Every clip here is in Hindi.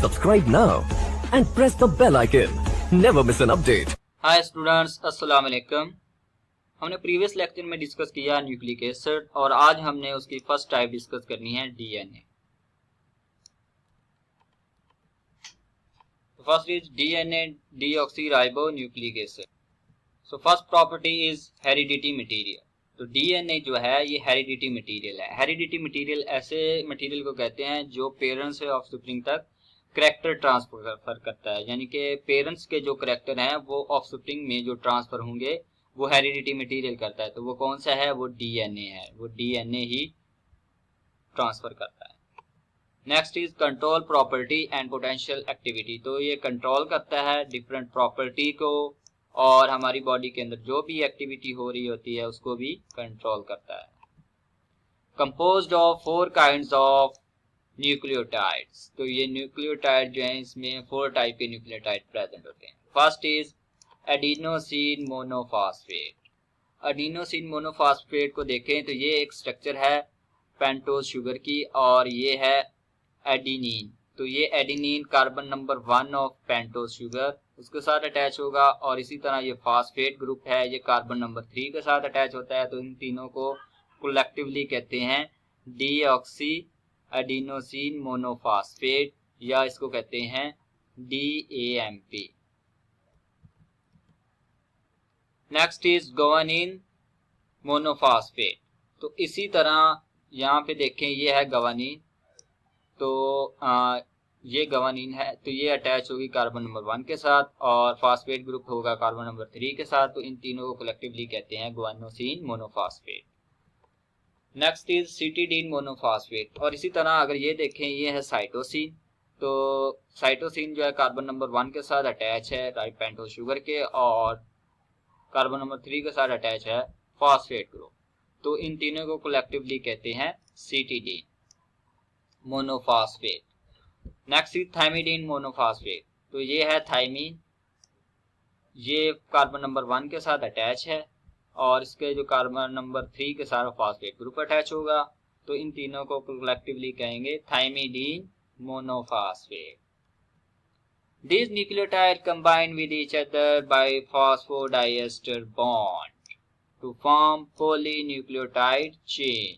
Subscribe now and press the bell icon. Never miss an update. Hi students, अस्सलाम वालेकुम। हमने प्रीवियस लेक्चर में डिस्कस किया न्यूक्लिक एसिड और आज हमने उसकी फर्स्ट टाइप डिस्कस करनी है DNA. First is DNA deoxyribo nucleic acid. So first property is heredity material. तो डीएनए जो है ये हेरिडिटी मटेरियल है। हेरिडिटी मटेरियल ऐसे मटेरियल को कहते हैं जो पेरेंट्स से ऑफस्प्रिंग तक करैक्टर ट्रांसफर करता है, यानी कि पेरेंट्स के जो करैक्टर हैं वो ऑफस्प्रिंग में जो ट्रांसफर होंगे वो हेरिडिटी मटेरियल करता है। तो वो कौन सा है? वो डीएनए है। वो डीएनए ही ट्रांसफर करता है। Next is control property and potential activity. तो ये कंट्रोल करता है डिफरेंट प्रॉपर्टी को और हमारी बॉडी के अंदर जो भी एक्टिविटी हो रही होती है उसको भी कंट्रोल करता है। Composed of 4 kinds of nucleotides. तो ये न्यूक्लियोटाइड जो है इसमें 4 टाइप के न्यूक्लियोटाइड प्रेजेंट होते हैं। First is adenosine monophosphate. Adenosine monophosphate को देखें तो ये एक स्ट्रक्चर है पेंटोज शुगर की और ये है एडिनिन। तो ये adenine carbon number 1 of pentose sugar उसके साथ अटैच होगा और इसी तरह ये फॉस्फेट ग्रुप है, ये कार्बन नंबर 3 के साथ अटैच होता है। तो इन तीनों को कलेक्टिवली कहते हैं डीऑक्सी एडिनोसिन मोनोफॉस्फेट या इसको कहते हैं DAMP। Next is guanine monophosphate. तो इसी तरह यहाँ पे देखें ये है गुआनिन। तो ये गुआनिन है तो ये अटैच होगी कार्बन नंबर 1 के साथ और फॉस्फेट ग्रुप होगा कार्बन नंबर 3 के साथ। तो इन तीनों को कलेक्टिवली कहते हैं guanosine monophosphate. Next is cytidine monophosphate. और इसी तरह अगर ये देखें ये है साइटोसिन। तो साइटोसिन जो है कार्बन नंबर 1 के साथ अटैच है राइट पेंटोज शुगर के और कार्बन नंबर 3 के साथ अटैच है फॉस्फेट ग्रुप। तो इन तीनों को कलेक्टिवली कहते हैं cytidine monophosphate. Next is thymidine monophosphate. तो ये है थाइमीन, ये कार्बन नंबर 1 के साथ अटैच है और इसके जो कार्बन नंबर 3 के साथ फॉस्फेट ग्रुप अटैच होगा। तो इन तीनों को कलेक्टिवली कहेंगे thymidine monophosphate. These nucleotides combine with each other by phosphodiester bond to form polynucleotide chain।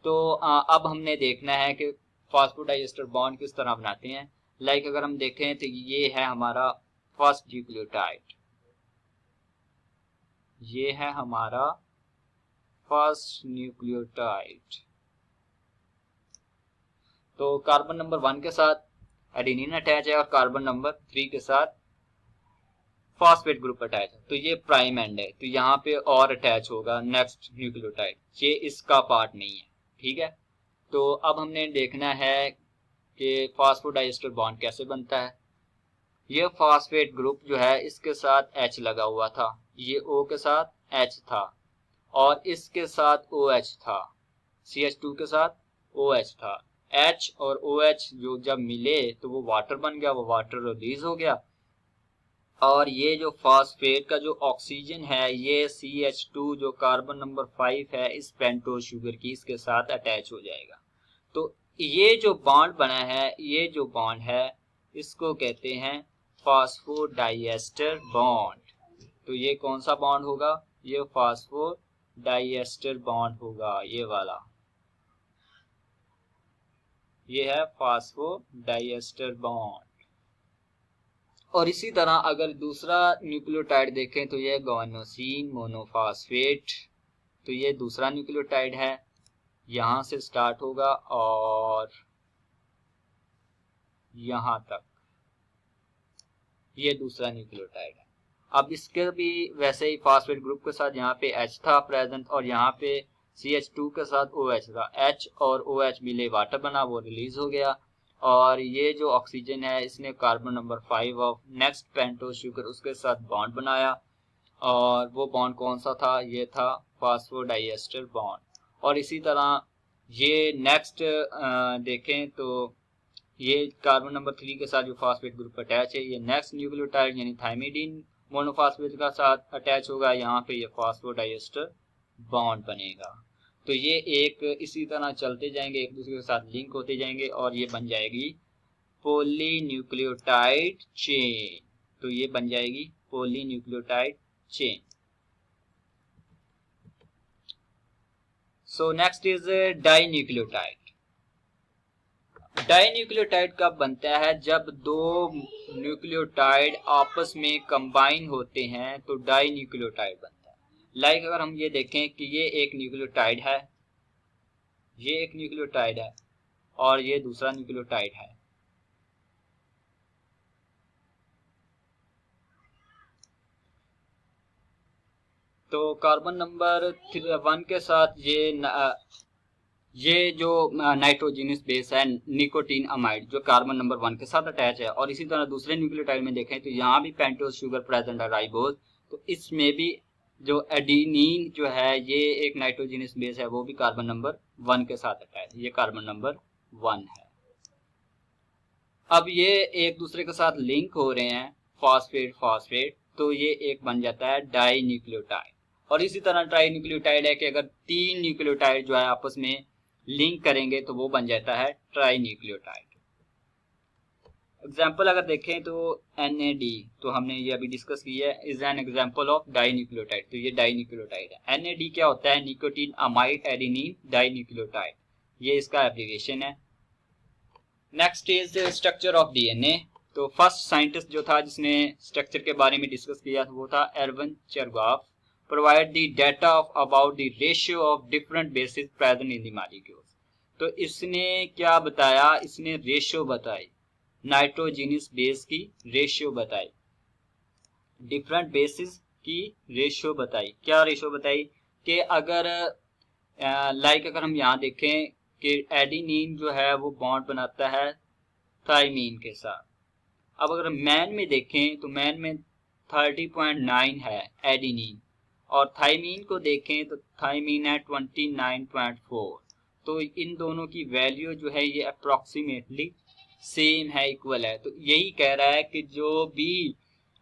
तो अब हमने देखना है कि फॉस्फोडाइएस्टर बॉन्ड किस तरह बनाते हैं। लाइक अगर हम देखें तो ये है हमारा फर्स्ट न्यूक्लियोटाइड, ये है हमारा फर्स्ट न्यूक्लियोटाइड। तो कार्बन नंबर 1 के साथ एडेनिन अटैच है और कार्बन नंबर 3 के साथ फॉस्फेट ग्रुप अटैच है। तो ये प्राइम एंड है। तो यहाँ पे और अटैच होगा नेक्स्ट न्यूक्लियोटाइड, ये इसका पार्ट नहीं है। ठीक है, तो अब हमने देखना है कि फॉस्फोडाइएस्टर बॉन्ड कैसे बनता है। ये फॉस्फेट ग्रुप जो है इसके साथ H लगा हुआ था, ये O के साथ H था और इसके साथ OH था, CH2 के साथ OH था। H और OH जो जब मिले तो वो वाटर बन गया, वो वाटर रिलीज हो गया और ये जो फॉस्फेट का जो ऑक्सीजन है ये CH2 जो कार्बन नंबर 5 है इस पेंटोज शुगर की इसके साथ अटैच हो जाएगा। तो ये जो बॉन्ड बना है, ये जो बॉन्ड है इसको कहते हैं फॉस्फोडाइएस्टर बॉन्ड। तो ये कौन सा बॉन्ड होगा? ये फॉस्फोडाइएस्टर बॉन्ड होगा, ये वाला, ये है फॉस्फोडाइएस्टर बॉन्ड। और इसी तरह अगर दूसरा न्यूक्लियोटाइड देखें तो ये गुआनोसिन मोनोफॉस्फेट। तो ये दूसरा न्यूक्लियोटाइड है, यहां से स्टार्ट होगा और यहां तक, ये दूसरा न्यूक्लियोटाइड है। अब इसके भी वैसे ही फॉस्फेट ग्रुप के साथ यहाँ पे H था प्रेजेंट और यहाँ पे CH2 के साथ OH था। H और OH मिले वाटर बना, वो रिलीज हो गया और ये जो ऑक्सीजन है इसने carbon number 5 of next pentose sugar उसके साथ बॉन्ड बनाया और वो बॉन्ड कौन सा था? ये था फॉस्फोडाइएस्टर बॉन्ड। और इसी तरह ये नेक्स्ट देखें तो ये कार्बन नंबर 3 के साथ जो फॉस्फेट ग्रुप अटैच है ये नेक्स्ट न्यूक्लियोटाइड यानी थाइमिडीन मोनोफॉस्फेट का साथ अटैच होगा, यहाँ पे ये फॉस्फोडाइएस्टर बॉन्ड बनेगा। तो ये एक इसी तरह चलते जाएंगे, एक दूसरे के साथ लिंक होते जाएंगे और ये बन जाएगी पॉलीन्यूक्लियोटाइड चेन, तो ये बन जाएगी polynucleotide chain. So next is dinucleotide. Dinucleotide कब बनता है? जब दो न्यूक्लियोटाइड आपस में कंबाइन होते हैं तो डाइन्यूक्लियोटाइड बनता है। लाइक अगर हम ये देखें कि ये एक न्यूक्लियोटाइड है, ये एक न्यूक्लियोटाइड है और ये दूसरा न्यूक्लियोटाइड है, तो कार्बन नंबर 1 के साथ ये जो नाइट्रोजनस बेस है निकोटीन अमाइड जो कार्बन नंबर 1 के साथ अटैच है, और इसी तरह दूसरे न्यूक्लियोटाइड में देखें तो यहाँ भी पेंटोज शुगर प्रेजेंट है, राइबोज, तो इसमें भी जो एडिनिन जो है ये एक नाइट्रोजनस बेस है, वो भी कार्बन नंबर 1 के साथ अटैच है, ये कार्बन नंबर 1 है। अब ये एक दूसरे के साथ लिंक हो रहे हैं फॉस्फेट फॉस्फेट, तो ये एक बन जाता है डाई न्यूक्लियोटाइड। और इसी तरह ट्राई न्यूक्लियोटाइड है कि अगर 3 न्यूक्लियोटाइड जो है आपस में लिंक करेंगे तो वो बन जाता है ट्राई न्यूक्लियोटाइड। एग्जाम्पल अगर देखें तो NAD, तो हमने ये अभी डिस्कस किया है, is an example of dinucleotide, तो ये डाई न्यूक्लियोटाइड है। NAD क्या होता है? Nicotinamide adenine dinucleotide, ये इसका एब्रिविएशन है। Next is structure of DNA। तो फर्स्ट साइंटिस्ट जो था जिसने स्ट्रक्चर के बारे में डिस्कस किया वो था Erwin Chargaff. Provide the data about the ratio of different bases present in the molecules. तो इसने क्या बताया? इसने रेशियो बताई, नाइट्रोजनस बेस की रेशियो बताई, डिफरेंट बेसिस की रेशियो बताई। क्या रेशियो बताई? कि अगर लाइक अगर हम यहाँ देखें कि एडिनिन जो है वो बॉन्ड बनाता है थाइमीन के साथ। अब अगर मैन में देखें तो मैन में 30.9 है एडिनिन, और थाइमीन को देखें तो थाइमीन है 29.4। तो इन दोनों की वैल्यू जो है ये अप्रोक्सीमेटली सेम है, इक्वल है। तो यही कह रहा है कि जो भी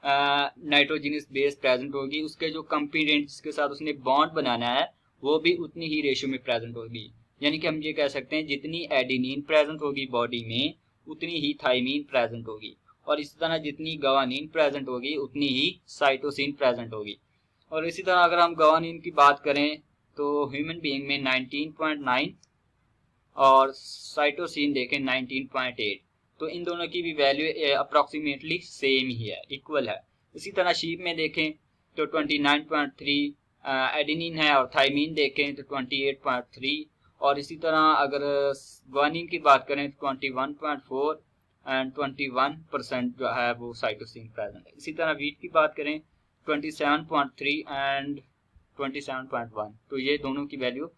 नाइट्रोजनस बेस प्रेजेंट होगी उसके जो कंपोनेंट जिसके साथ उसने बॉन्ड बनाना है वो भी उतनी ही रेशियो में प्रेजेंट होगी। यानी कि हम ये कह सकते हैं जितनी एडिनिन प्रेजेंट होगी बॉडी में उतनी ही थाइमीन प्रेजेंट होगी, और इसी तरह जितनी गवानीन प्रेजेंट होगी उतनी ही साइटोसिन प्रेजेंट होगी। और इसी तरह अगर हम गवानीन की बात करें तो ह्यूमन बीइंग में 19.9 और साइटोसिन देखें 19.8, तो इन दोनों की भी वैल्यू अप्रोक्सीमेटली सेम ही है, इक्वल है। इसी तरह शीप में देखें तो 29.3 एडिनिन है और थाइमीन देखें तो 28.3, और इसी तरह अगर ग्वानिन की बात करें तो 21.4 एंड 21% जो है वो साइटोसिन प्रेजेंट है। इसी तरह वीट की बात करें 27.3 एंड 27.1, तो ये दोनों की वैल्यू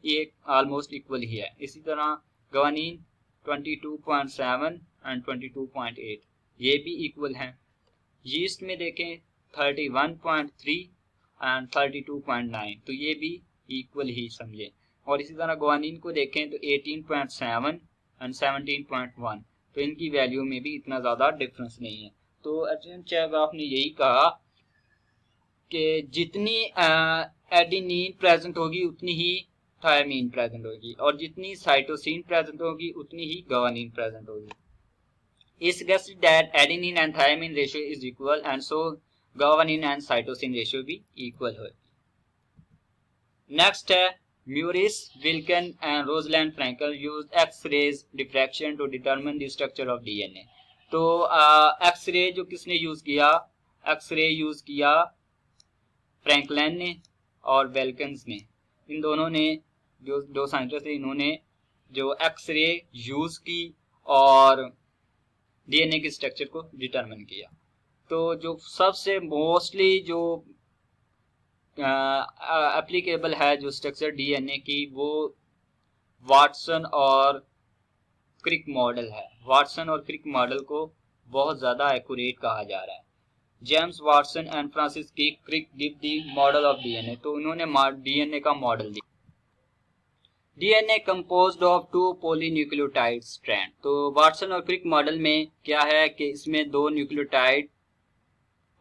ये ऑलमोस्ट इक्वल ही है। इसी तरह ग्वानिन 22.7 एंड 22.8, ये भी इक्वल हैं। यीस्ट में देखें 31.3 एंड 32.9, तो ये भी इक्वल ही समझे। और इसी तरह ग्वानिन को देखें तो 18.7 एंड 17.1, तो इनकी वैल्यू में भी इतना ज़्यादा डिफरेंस नहीं है। तो एर्विन चेरगॉफ ने यही कहा कि जितनी एडिनिन प्रेजेंट होगी उतनी ही थायमीन प्रेजेंट होगी, और जितनी साइटोसिन प्रेजेंट होगी उतनी ही ग्वानिन प्रेजेंट होगी। It suggested that adenine and thymine ratio is equal, and so guanine and cytosine ratio भी equal होगी। Next है Muris, Wilken and Rosalind Frankel used X-rays diffraction to determine the structure of DNA। तो X-ray जो किसने यूज किया? X-ray यूज किया फ्रैंकलिन ने और वेल्कन्स ने। इन दोनों ने जो साइंटिस्ट थे इन्होंने जो X-ray यूज की और डीएनए के स्ट्रक्चर को डिटरमिन किया। तो जो सबसे मोस्टली जो एप्लीकेबल है जो स्ट्रक्चर डीएनए की वो वाटसन और क्रिक मॉडल है। वाटसन और क्रिक मॉडल को बहुत ज़्यादा एक्यूरेट कहा जा रहा है। James Watson and Francis Crick give the model of DNA, तो उन्होंने डीएनए का मॉडल दिया। DNA composed of 2 polynucleotide strand. तो वाटसन और क्रिक मॉडल में क्या है कि इसमें 2 न्यूक्लियोटाइड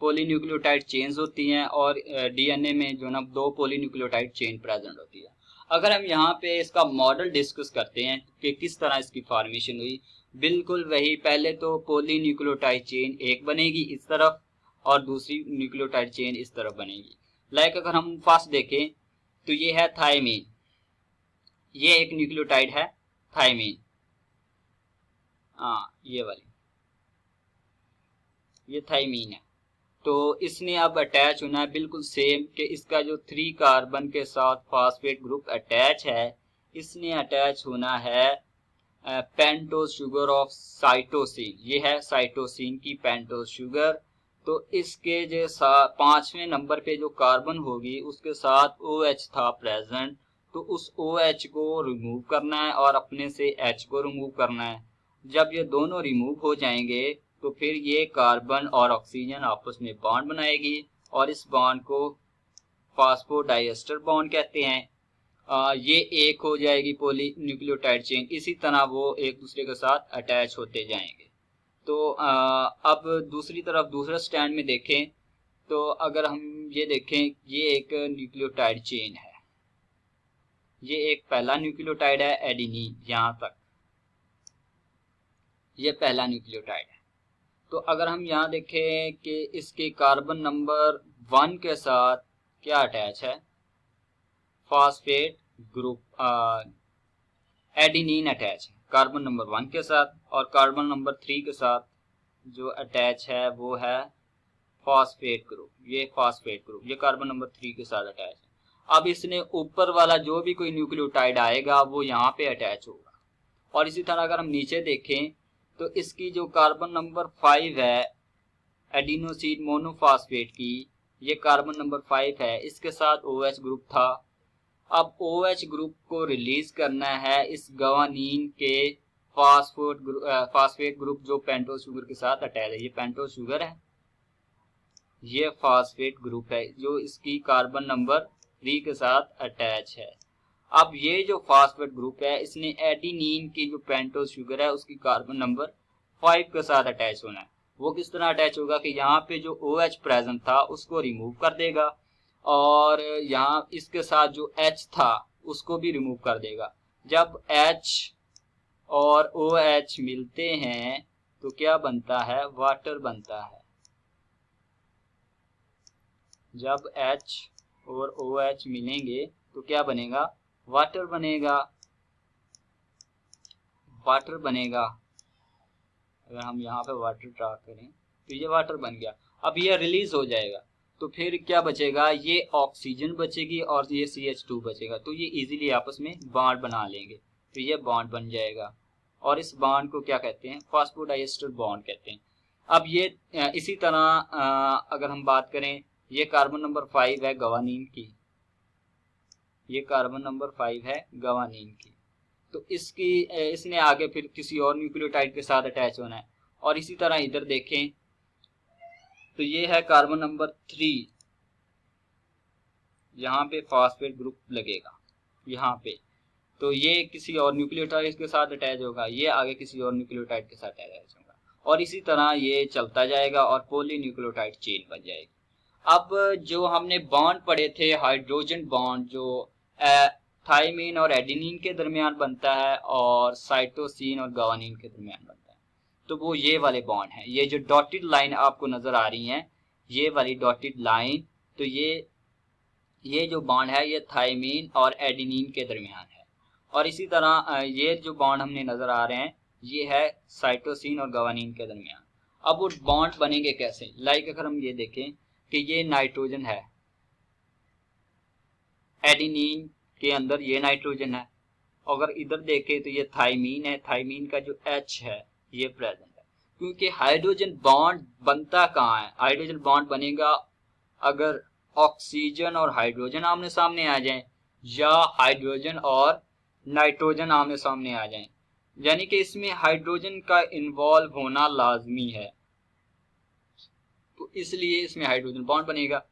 पॉलीन्यूक्लियोटाइड चेन्स होती हैं, और डीएनए में जो ना 2 पॉलीन्यूक्लियोटाइड चेन प्रेजेंट होती है। अगर हम यहाँ पे इसका मॉडल डिस्कस करते हैं कि किस तरह इसकी फॉर्मेशन हुई, बिल्कुल वही, पहले तो पॉलीन्यूक्लियोटाइड चेन एक बनेगी इस तरफ और दूसरी न्यूक्लियोटाइड चेन इस तरफ बनेगी। लाइक अगर हम फर्स्ट देखें तो ये है थायमीन, ये एक न्यूक्लियोटाइड है थायमीन, हाँ ये वाली, ये थायमीन है। तो इसने अब अटैच होना है बिल्कुल सेम कि इसका जो 3 कार्बन के साथ फास्फेट ग्रुप अटैच है, इसने अटैच होना है पेंटोज शुगर ऑफ साइटोसिन, ये है साइटोसिन की पेंटोज शुगर। तो इसके जो 5वें नंबर पे जो कार्बन होगी उसके साथ OH था प्रेजेंट, तो उस OH को रिमूव करना है और अपने से H को रिमूव करना है। जब ये दोनों रिमूव हो जाएंगे तो फिर ये कार्बन और ऑक्सीजन आपस में बॉन्ड बनाएगी और इस बॉन्ड को फास्फोडाइएस्टर बॉन्ड कहते हैं। ये एक हो जाएगी पॉली न्यूक्लियोटाइड चेन, इसी तरह वो एक दूसरे के साथ अटैच होते जाएंगे। तो अब दूसरी तरफ दूसरा स्टैंड में देखें तो अगर हम ये देखें, ये एक न्यूक्लियोटाइड चेन है, ये एक पहला न्यूक्लियोटाइड है एडेनिन, यहाँ तक ये पहला न्यूक्लियोटाइड है। तो अगर हम यहाँ देखें कि इसके कार्बन नंबर 1 के साथ क्या अटैच है, फास्फेट ग्रुप एडेनिन अटैच है कार्बन नंबर 1 के साथ, और कार्बन नंबर 3 के साथ जो अटैच है वो है फास्फेट ग्रुप, ये फास्फेट ग्रुप, ये कार्बन नंबर 3 के साथ अटैच है। अब इसने ऊपर वाला जो भी कोई न्यूक्लियोटाइड आएगा वो यहाँ पे अटैच होगा। और इसी तरह अगर हम नीचे देखें तो इसकी जो कार्बन नंबर 5 है एडिनोसिन मोनोफास्फेट की, ये कार्बन नंबर 5 है, इसके साथ OH ग्रुप था। अब OH ग्रुप को रिलीज करना है इस गवानीन के फास्फेट ग्रुप जो पेंटोज शुगर के साथ अटैच है, ये पेंटोज शुगर है, ये फास्फेट ग्रुप है जो इसकी कार्बन नंबर 3 के साथ अटैच है। अब ये जो फास्फेट ग्रुप है इसने एडेनिन की जो पेंटोज शुगर है उसकी कार्बन नंबर 5 के साथ अटैच होना है। वो किस तरह अटैच होगा कि यहाँ पे जो OH प्रेजेंट था उसको रिमूव कर देगा और यहाँ इसके साथ जो H था उसको भी रिमूव कर देगा। जब H और OH मिलते हैं तो क्या बनता है, वाटर बनता है। जब H और OH मिलेंगे तो क्या बनेगा, वाटर बनेगा, वाटर बनेगा। अगर हम यहाँ पे वाटर ड्रा करें तो ये वाटर बन गया। अब ये रिलीज हो जाएगा तो फिर क्या बचेगा, ये ऑक्सीजन बचेगी और ये CH2 बचेगा। तो ये इजीली आपस में बॉन्ड बना लेंगे, तो ये बॉन्ड बन जाएगा और इस बॉन्ड को क्या कहते हैं, फास्फोडाइएस्टर बॉन्ड कहते हैं। अब ये इसी तरह अगर हम बात करें, ये कार्बन नंबर 5 है गवानीन की, ये कार्बन नंबर 5 है गवानीन की, तो इसने आगे फिर किसी और न्यूक्लियोटाइड के साथ अटैच होना है। और इसी तरह इधर देखें तो ये है कार्बन नंबर 3, यहाँ पे फास्फेट ग्रुप लगेगा यहाँ पे, तो ये किसी और न्यूक्लियोटाइड के साथ अटैच होगा, ये आगे किसी और न्यूक्लियोटाइड के साथ अटैच होगा और इसी तरह ये चलता जाएगा और पॉलीन्यूक्लियोटाइड चेन बन जाएगी। अब जो हमने बॉन्ड पढ़े थे, हाइड्रोजन बॉन्ड जो थायमीन और एडेनिन के दरमियान बनता है और साइटोसिन और गवानीन के दरमियान बनता है, तो वो ये वाले बॉन्ड हैं। ये जो डॉटेड लाइन आपको नजर आ रही है, ये वाली डॉटेड लाइन, तो ये जो बॉन्ड है ये थायमीन और एडेनिन के दरमियान है। और इसी तरह ये जो बॉन्ड हमने नजर आ रहे हैं ये है साइटोसिन और गवानीन के दरमियान। अब वो बॉन्ड बनेंगे कैसे, लाइक अगर हम ये देखें कि ये नाइट्रोजन है, एडेनिन के अंदर ये नाइट्रोजन है, अगर इधर देखें तो ये थायमीन है, थायमीन का जो H है ये प्रेजेंट है। क्योंकि हाइड्रोजन बॉन्ड बनता कहाँ है, हाइड्रोजन बॉन्ड बनेगा अगर ऑक्सीजन और हाइड्रोजन आमने सामने आ जाएं या हाइड्रोजन और नाइट्रोजन आमने सामने आ जाएं, यानी कि इसमें हाइड्रोजन का इन्वॉल्व होना लाजमी है, तो इसलिए इसमें हाइड्रोजन बॉन्ड बनेगा।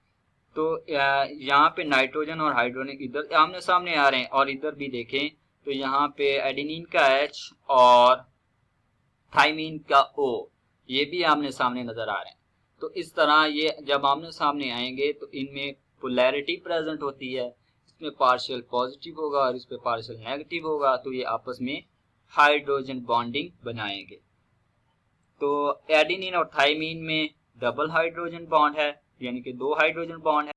तो यहाँ पे नाइट्रोजन और हाइड्रोजन इधर आमने सामने आ रहे हैं और इधर भी देखें तो यहाँ पे एडेनिन का H और थायमीन का O ये भी आमने सामने नजर आ रहे हैं। तो इस तरह ये जब आमने सामने आएंगे तो इनमें पोलैरिटी प्रेजेंट होती है, इसमें पार्शियल पॉजिटिव होगा और इस पे पार्शियल नेगेटिव होगा, तो ये आपस में हाइड्रोजन बॉन्डिंग बनाएंगे। तो एडेनिन और थाइमीन में डबल हाइड्रोजन बॉन्ड है, यानी कि 2 हाइड्रोजन बॉन्ड है।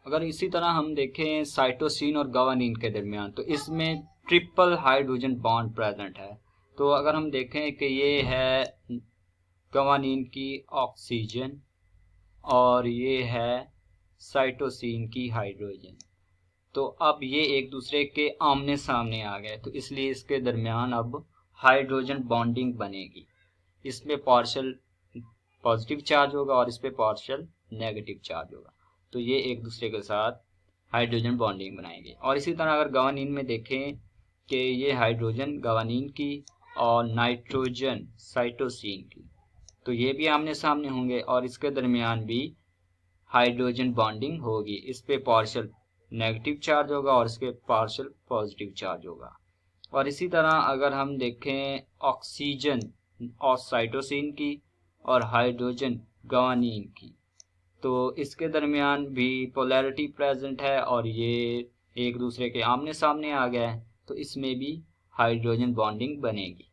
अगर इसी तरह हम देखें साइटोसिन और गवानीन के दरमियान, तो इसमें ट्रिपल हाइड्रोजन बॉन्ड प्रेजेंट है। तो अगर हम देखें कि ये है गवानीन की ऑक्सीजन और ये है साइटोसिन की हाइड्रोजन, तो अब ये एक दूसरे के आमने सामने आ गए, तो इसलिए इसके दरमियान अब हाइड्रोजन बॉन्डिंग बनेगी। इस पे पार्शियल पॉजिटिव चार्ज होगा और इस पे पार्शियल नेगेटिव चार्ज होगा, तो ये एक दूसरे के साथ हाइड्रोजन बॉन्डिंग बनाएंगे। और इसी तरह अगर गवानीन में देखें कि ये हाइड्रोजन गवानीन की और नाइट्रोजन साइटोसिन की, तो ये भी आमने सामने होंगे और इसके दरमियान भी हाइड्रोजन बॉन्डिंग होगी। इस पे पार्शियल नेगेटिव चार्ज होगा और इसके पार्शियल पॉजिटिव चार्ज होगा। और इसी तरह अगर हम देखें ऑक्सीजन और साइटोसिन की और हाइड्रोजन गवानीन की, तो इसके दरमियान भी पोलैरिटी प्रेजेंट है और ये एक दूसरे के आमने सामने आ गए, तो इसमें भी हाइड्रोजन बॉन्डिंग बनेगी।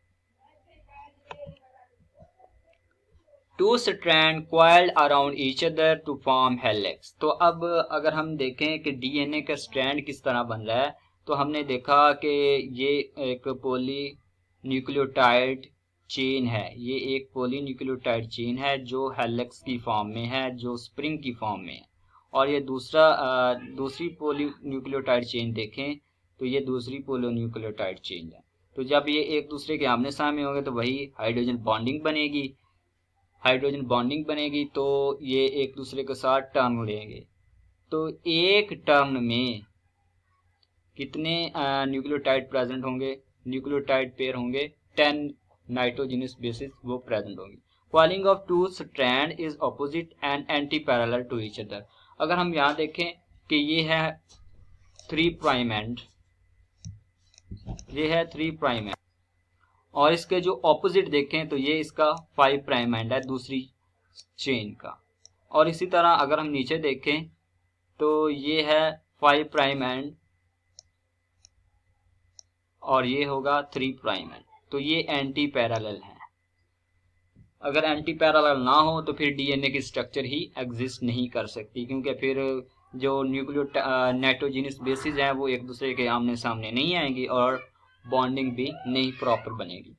2 strand coiled around each other to form helix। तो अब अगर हम देखें कि डीएनए का स्ट्रैंड किस तरह बन रहा है, तो हमने देखा कि ये एक पॉली न्यूक्लियोटाइड चेन है, ये एक पॉली न्यूक्लियोटाइड चेन है जो हेलिक्स की फॉर्म में है, जो स्प्रिंग की फॉर्म में है। और ये दूसरी पॉली न्यूक्लियोटाइड चेन देखें तो ये दूसरी पॉली न्यूक्लियोटाइड चेन है। तो जब ये एक दूसरे के आमने सामने होंगे तो वही हाइड्रोजन बॉन्डिंग बनेगी। हाइड्रोजन बॉन्डिंग बनेगी तो ये एक दूसरे के साथ टर्न लेंगे। तो एक टर्न में कितने न्यूक्लियोटाइड प्रेजेंट होंगे? न्यूक्लियोटाइड पेयर होंगे 10 नाइट्रोजनस बेसिस वो प्रेजेंट होंगे। Coiling of 2 strand is opposite and antiparallel to each other. अगर हम यहाँ देखें कि ये है 3 प्राइम एंड, ये है 3 प्राइम एंड, और इसके जो ऑपोजिट देखें तो ये इसका 5 प्राइम एंड है दूसरी चेन का। और इसी तरह अगर हम नीचे देखें तो ये है 5 प्राइम एंड और ये होगा 3 प्राइम एंड, तो ये एंटी पैरेलल है। अगर एंटी पैरेलल ना हो तो फिर डीएनए की स्ट्रक्चर ही एग्जिस्ट नहीं कर सकती, क्योंकि फिर जो नाइट्रोजनस बेसिस हैं वो एक दूसरे के आमने सामने नहीं आएंगी और बॉन्डिंग भी नहीं प्रॉपर बनेगी।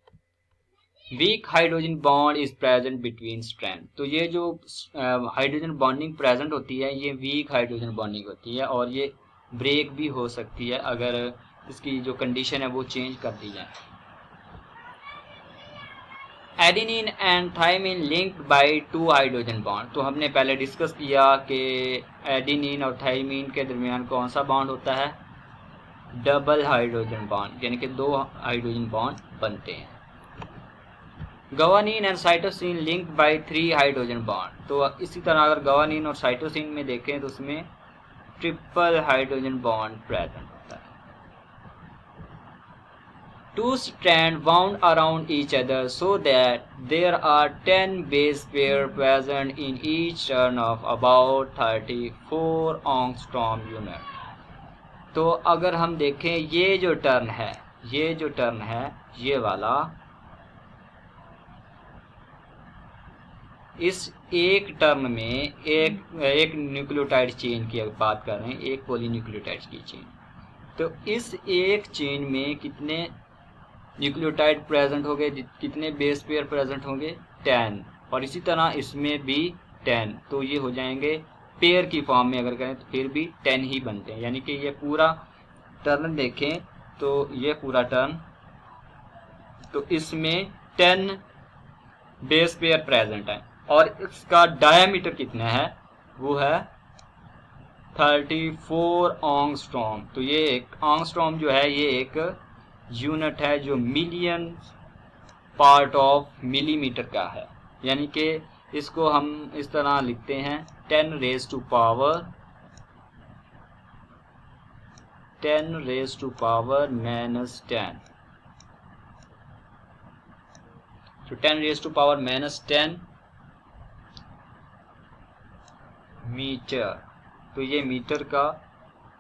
Weak hydrogen bond is present between strand. तो ये जो हाइड्रोजन बॉन्डिंग प्रेजेंट होती है ये वीक हाइड्रोजन बॉन्डिंग होती है और ये ब्रेक भी हो सकती है अगर इसकी जो कंडीशन है वो चेंज कर दी जाए। Adenine and thymine linked by 2 hydrogen bond. तो हमने पहले डिस्कस किया कि एडेनिन और थाइमिन के दरमियान कौन सा बॉन्ड होता है? डबल हाइड्रोजन बॉन्ड, यानी कि 2 हाइड्रोजन बॉन्ड बनते हैं। Guanine and cytosine linked by 3 hydrogen bond. तो इसी तरह अगर गवानीन और साइटोसिन में देखें तो उसमें ट्रिपल हाइड्रोजन बॉन्ड प्रेजेंट होता है। 2 strands wound around each other so that there are 10 base pairs present in each turn of about 34 angstrom unit। तो अगर हम देखें ये जो टर्न है ये वाला, इस एक टर्न में एक न्यूक्लियोटाइड चेन की बात कर रहे हैं, एक पॉलीन्यूक्लियोटाइड की चेन। तो इस एक चेन में कितने न्यूक्लियोटाइड प्रेजेंट होंगे, कितने बेस पेयर प्रेजेंट होंगे? 10। और इसी तरह इसमें भी 10। तो ये हो जाएंगे पेयर की फॉर्म में अगर करें तो फिर भी 10 ही बनते हैं। यानी कि ये पूरा टर्न देखें तो ये पूरा टर्न, तो इसमें 10 बेस पेयर प्रेजेंट है और इसका डायमीटर कितना है? वो है 34 एंगस्ट्रॉम। तो ये एक एंगस्ट्रॉम जो है ये एक यूनिट है जो मिलियन पार्ट ऑफ मिलीमीटर का है। यानी कि इसको हम इस तरह लिखते हैं 10 raised to power -10। तो 10 raised to power -10 मीटर। तो ये मीटर का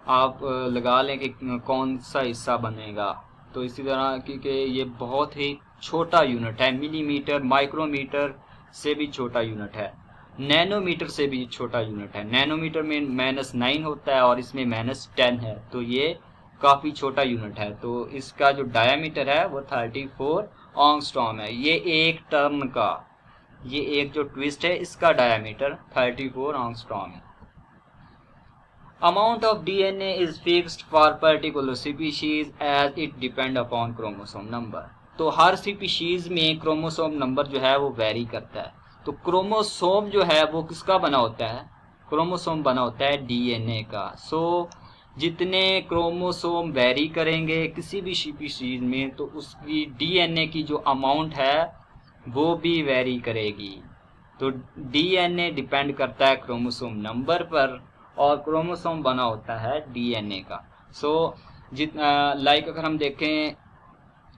आप लगा लें कि कौन सा हिस्सा बनेगा। तो इसी तरह क्योंकि ये बहुत ही छोटा यूनिट है, मिलीमीटर माइक्रोमीटर से भी छोटा यूनिट है, नैनोमीटर से भी छोटा यूनिट है। नैनोमीटर में -9 होता है और इसमें -10 है, तो ये काफ़ी छोटा यूनिट है। तो इसका जो डायामीटर है वो 34 एंगस्ट्रॉम है। ये एक टर्म का, ये एक जो ट्विस्ट है इसका डायामीटर 34 एंगस्ट्रॉम है। Amount of DNA is fixed for particular species as it depend upon chromosome number। तो हर स्पीशीज में क्रोमोसोम नंबर जो है वो वेरी करता है। तो क्रोमोसोम जो है वो किसका बना होता है? क्रोमोसोम बना होता है डीएनए का। सो जितने क्रोमोसोम वेरी करेंगे किसी भी स्पीशीज में, तो उसकी डीएनए की जो अमाउंट है वो भी वेरी करेगी। तो डीएनए डिपेंड करता है क्रोमोसोम नंबर पर और क्रोमोसोम बना होता है डीएनए का। सो लाइक अगर हम देखें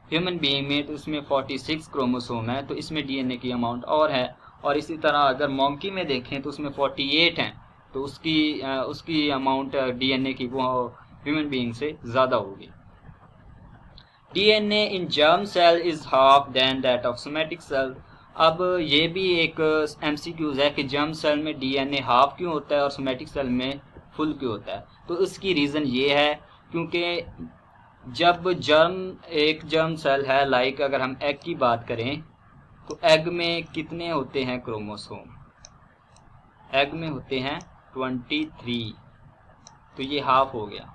ह्यूमन बीइंग में तो उसमें 46 क्रोमोसोम है, तो इसमें डीएनए की अमाउंट और है। और इसी तरह अगर मंकी में देखें तो उसमें 48 हैं, तो उसकी अमाउंट डीएनए की वो ह्यूमन बीइंग से ज़्यादा होगी। DNA in germ cell is half than that of somatic cell. अब ये भी एक एमसीक्यूज है कि जर्म सेल में डीएनए हाफ क्यों होता है और सोमैटिक सेल में फुल क्यों होता है। तो इसकी रीज़न ये है क्योंकि जब एक जर्म सेल है, लाइक अगर हम एग की बात करें तो एग में कितने होते हैं क्रोमोसोम? एग में होते हैं 23, तो ये हाफ हो गया।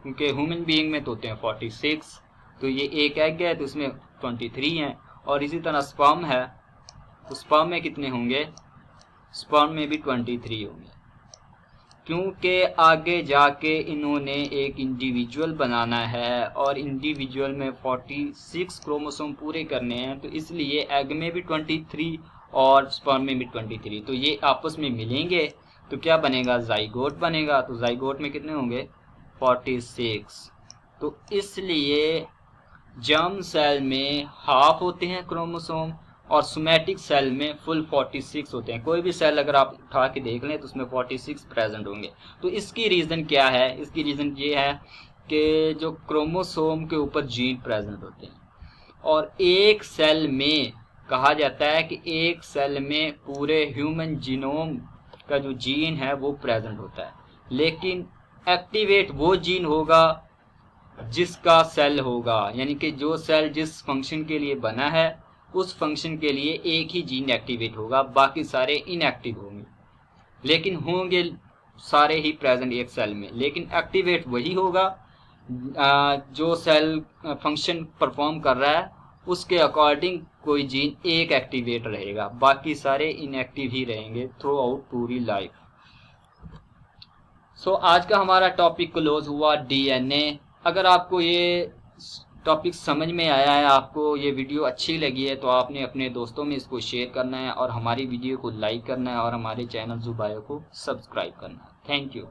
क्योंकि ह्यूमन बीइंग में तो होते हैं 46, तो ये एक एग है तो इसमें 23 हैं। और इसी तरह स्पर्म है तो स्पर्म में कितने होंगे? स्पर्म में भी 23 होंगे, क्योंकि आगे जाके इन्होंने एक इंडिविजुअल बनाना है और इंडिविजुअल में 46 क्रोमोसोम पूरे करने हैं। तो इसलिए एग में भी 23 और स्पर्म में भी 23, तो ये आपस में मिलेंगे तो क्या बनेगा? जाइगोट बनेगा। तो जाइगोट में कितने होंगे? 46। तो इसलिए जर्म सेल में हाफ होते हैं क्रोमोसोम और सोमैटिक सेल में फुल 46 होते हैं। कोई भी सेल अगर आप उठा के देख लें तो उसमें 46 प्रेजेंट होंगे। तो इसकी रीज़न क्या है? इसकी रीज़न ये है कि जो क्रोमोसोम के ऊपर जीन प्रेजेंट होते हैं और एक सेल में कहा जाता है कि एक सेल में पूरे ह्यूमन जीनोम का जो जीन है वो प्रेजेंट होता है, लेकिन एक्टिवेट वो जीन होगा जिसका सेल होगा, यानी कि जो सेल जिस फंक्शन के लिए बना है उस फंक्शन के लिए एक ही जीन एक्टिवेट होगा, बाकी सारे इनएक्टिव होंगे। लेकिन होंगे सारे ही प्रेजेंट एक सेल में, लेकिन एक्टिवेट वही होगा जो सेल फंक्शन परफॉर्म कर रहा है उसके अकॉर्डिंग कोई जीन एक एक्टिवेट रहेगा, बाकी सारे इनएक्टिव ही रहेंगे थ्रू आउट पूरी लाइफ। सो आज का हमारा टॉपिक क्लोज हुआ डीएनए। अगर आपको ये टॉपिक समझ में आया है, आपको ये वीडियो अच्छी लगी है, तो आपने अपने दोस्तों में इसको शेयर करना है और हमारी वीडियो को लाइक करना है और हमारे चैनल ज़ुबायो को सब्सक्राइब करना है। Thank you.